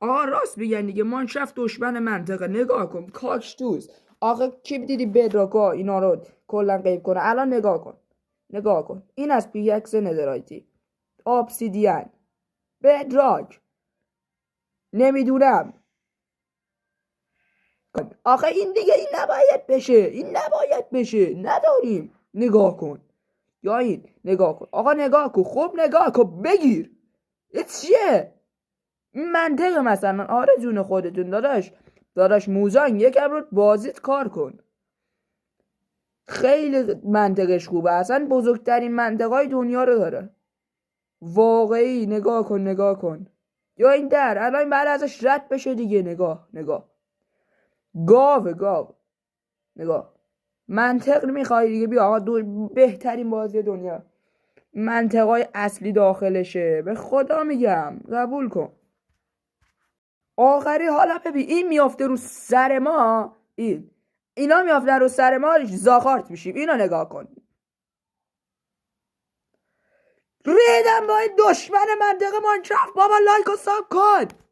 آقا راست میگن دیگه، مانشفت دشمن منطقه. نگاه کن کاکتوس. آقا کی دیدی بدراکا اینا رو کلا غیب کنه؟ الان نگاه کن این از پیکس ندرایتی، obsidian، بدراک، نمیدونم. آخه این دیگه این نباید بشه نداریم. نگاه کن یا این نگاه کن آقا، نگاه کن خب نگاه کن بگیر. چیه این منطقه مثلا؟ آره جون خودتون داداش موزان یکم رو بازیت کار کن. خیلی منطقش خوبه، اصلا بزرگترین منطقه دنیا رو داره واقعی. نگاه کن یا این در الان بعد ازش رد بشه دیگه. نگاه گاو نگاه. منطق میخوای دیگه، بیا آقا بهترین بازی دنیا منطقای اصلی داخلشه، به خدا میگم قبول کن. آخری حالا ببین این میافته رو سر ما، اینا میافتن رو سر ما زاخارت میشیم. اینا نگاه کن، ریدم با این دشمن منطقه مانشفت. بابا لایک و ساب کن.